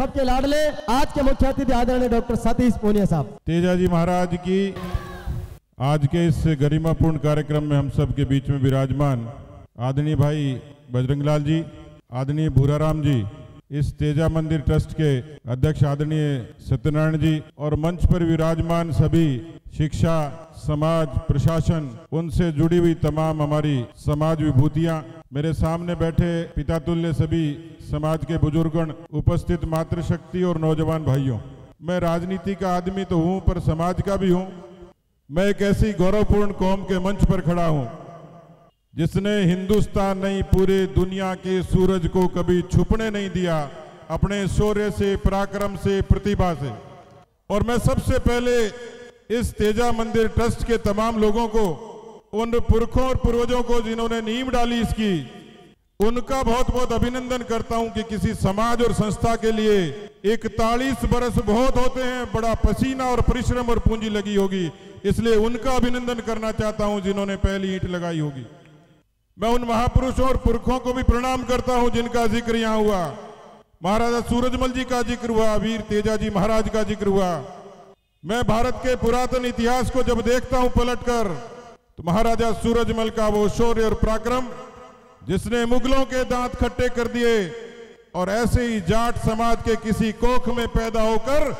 सबके लाडले आज के मुख्य अतिथि आदरणीय डॉक्टर सतीश पूनिया साहब। तेजा जी महाराज की आज के इस गरिमापूर्ण कार्यक्रम में हम सब के बीच में विराजमान आदरणीय भाई बजरंगलाल जी, आदरणीय भूराराम जी, इस तेजा मंदिर ट्रस्ट के अध्यक्ष आदरणीय सत्यनारायण जी और मंच पर विराजमान सभी शिक्षा, समाज, प्रशासन, उनसे जुड़ी हुई तमाम हमारी समाज विभूतियां, मेरे सामने बैठे पिता तुल्य सभी समाज के बुजुर्गण, उपस्थित मातृशक्ति और नौजवान भाइयों, मैं राजनीति का आदमी तो हूं पर समाज का भी हूं। मैं एक ऐसी गौरवपूर्ण कौम के मंच पर खड़ा हूं जिसने हिंदुस्तान नहीं पूरे दुनिया के सूरज को कभी छुपने नहीं दिया अपने शौर्य से, पराक्रम से, प्रतिभा से। और मैं सबसे पहले इस तेजा मंदिर ट्रस्ट के तमाम लोगों को, उन पुरखों और पूर्वजों को जिन्होंने नींव डाली इसकी, उनका बहुत बहुत अभिनंदन करता हूं कि किसी समाज और संस्था के लिए 41 बरस बहुत होते हैं, बड़ा पसीना और परिश्रम और पूंजी लगी होगी, इसलिए उनका अभिनंदन करना चाहता हूं जिन्होंने पहली ईंट लगाई होगी। मैं उन महापुरुषों और पुरखों को भी प्रणाम करता हूं जिनका जिक्र यहां हुआ। महाराजा सूरजमल जी का जिक्र हुआ, वीर तेजा जी महाराज का जिक्र हुआ। मैं भारत के पुरातन इतिहास को जब देखता हूं पलटकर, तो महाराजा सूरजमल का वो शौर्य और पराक्रम जिसने मुगलों के दांत खट्टे कर दिए और ऐसे ही जाट समाज के किसी कोख में पैदा होकर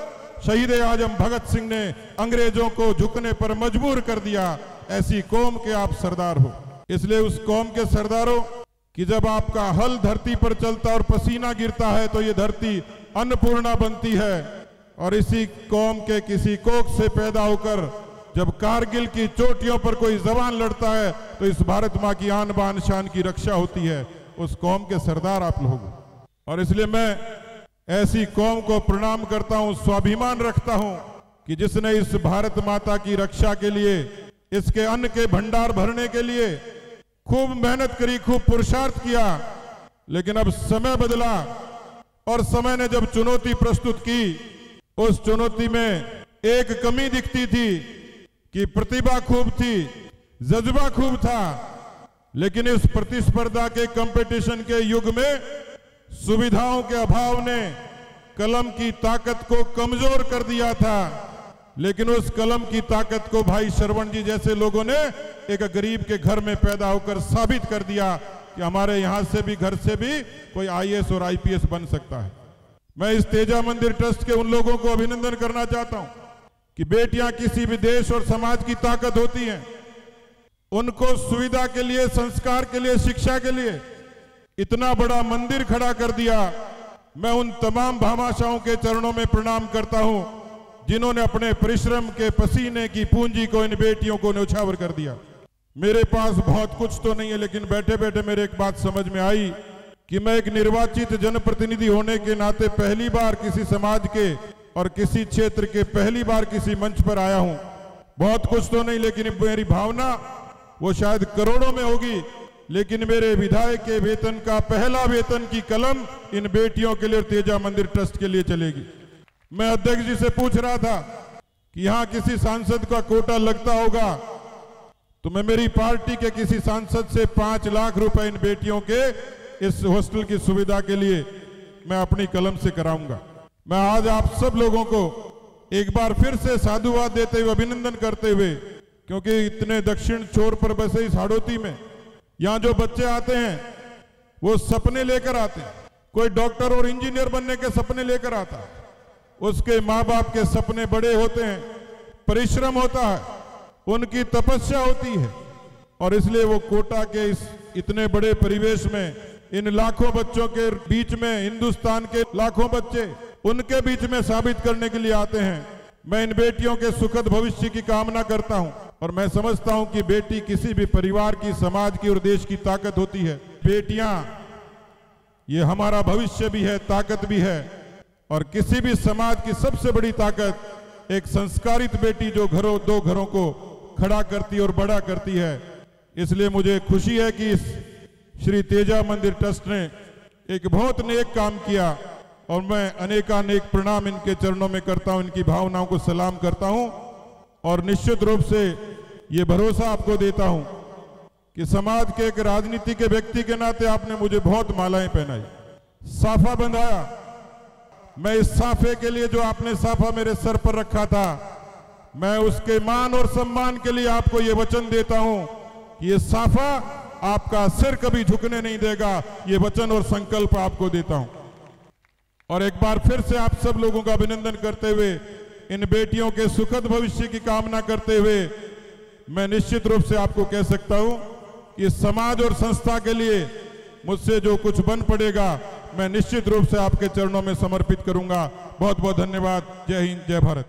शहीद आजम भगत सिंह ने अंग्रेजों को झुकने पर मजबूर कर दिया। ऐसी कौम के आप सरदार हो। इसलिए उस कौम के सरदारों कि जब आपका हल धरती पर चलता और पसीना गिरता है तो ये धरती अन्नपूर्णा बनती है। और इसी कौम के किसी कोख से पैदा होकर जब कारगिल की चोटियों पर कोई जवान लड़ता है तो इस भारत माँ की आन बान शान की रक्षा होती है। उस कौम के सरदार आप लोग। और इसलिए मैं ऐसी कौम को प्रणाम करता हूं, स्वाभिमान रखता हूं कि जिसने इस भारत माता की रक्षा के लिए, इसके अन्न के भंडार भरने के लिए खूब मेहनत करी, खूब पुरुषार्थ किया। लेकिन अब समय बदला और समय ने जब चुनौती प्रस्तुत की, उस चुनौती में एक कमी दिखती थी कि प्रतिभा खूब थी, जज्बा खूब था, लेकिन इस प्रतिस्पर्धा के कंपटीशन के युग में सुविधाओं के अभाव ने कलम की ताकत को कमजोर कर दिया था। लेकिन उस कलम की ताकत को भाई श्रवण जी जैसे लोगों ने एक गरीब के घर में पैदा होकर साबित कर दिया कि हमारे यहां से भी, घर से भी कोई आईएएस और आईपीएस बन सकता है। मैं इस तेजा मंदिर ट्रस्ट के उन लोगों को अभिनंदन करना चाहता हूं कि बेटियां किसी भी देश और समाज की ताकत होती हैं। उनको सुविधा के लिए, संस्कार के लिए, शिक्षा के लिए इतना बड़ा मंदिर खड़ा कर दिया। मैं उन तमाम भामाशाहों के चरणों में प्रणाम करता हूं जिन्होंने अपने परिश्रम के पसीने की पूंजी को इन बेटियों को न्यौछावर कर दिया। मेरे पास बहुत कुछ तो नहीं है, लेकिन बैठे बैठे मेरे एक बात समझ में आई कि मैं एक निर्वाचित जनप्रतिनिधि होने के नाते पहली बार किसी समाज के और किसी क्षेत्र के पहली बार किसी मंच पर आया हूं। बहुत कुछ तो नहीं, लेकिन मेरी भावना वो शायद करोड़ों में होगी, लेकिन मेरे विधायक के वेतन का पहला वेतन की कलम इन बेटियों के लिए तेजा मंदिर ट्रस्ट के लिए चलेगी। मैं अध्यक्ष जी से पूछ रहा था कि यहां किसी सांसद का कोटा लगता होगा तो मैं मेरी पार्टी के किसी सांसद से 5 लाख रुपए इन बेटियों के इस हॉस्टल की सुविधा के लिए मैं अपनी कलम से कराऊंगा। मैं आज आप सब लोगों को एक बार फिर से साधुवाद देते हुए, अभिनंदन करते हुए, क्योंकि इतने दक्षिण छोर पर बसे इस हाड़ौती में यहां जो बच्चे आते हैं वो सपने लेकर आते हैं। कोई डॉक्टर और इंजीनियर बनने के सपने लेकर आता है, उसके माँ बाप के सपने बड़े होते हैं, परिश्रम होता है, उनकी तपस्या होती है। और इसलिए वो कोटा के इस इतने बड़े परिवेश में, इन लाखों बच्चों के बीच में, हिंदुस्तान के लाखों बच्चे उनके बीच में साबित करने के लिए आते हैं। मैं इन बेटियों के सुखद भविष्य की कामना करता हूं और मैं समझता हूं कि बेटी किसी भी परिवार की, समाज की और देश की ताकत होती है। बेटियां ये हमारा भविष्य भी है, ताकत भी है। और किसी भी समाज की सबसे बड़ी ताकत एक संस्कारित बेटी जो दो घरों को खड़ा करती और बड़ा करती है। इसलिए मुझे खुशी है कि इस श्री तेजा मंदिर ट्रस्ट ने एक बहुत नेक काम किया और मैं अनेकानेक प्रणाम इनके चरणों में करता हूं, इनकी भावनाओं को सलाम करता हूं और निश्चित रूप से ये भरोसा आपको देता हूं कि समाज के एक राजनीति के व्यक्ति के नाते आपने मुझे बहुत मालाएं पहनाई, साफा बंधाया, मैं इस साफे के लिए, जो आपने साफा मेरे सर पर रखा था, मैं उसके मान और सम्मान के लिए आपको ये वचन देता हूं कि ये साफा आपका सिर कभी झुकने नहीं देगा। ये वचन और संकल्प आपको देता हूं। और एक बार फिर से आप सब लोगों का अभिनंदन करते हुए, इन बेटियों के सुखद भविष्य की कामना करते हुए, मैं निश्चित रूप से आपको कह सकता हूं कि समाज और संस्था के लिए मुझसे जो कुछ बन पड़ेगा, मैं निश्चित रूप से आपके चरणों में समर्पित करूंगा। बहुत बहुत धन्यवाद। जय हिंद, जय भारत।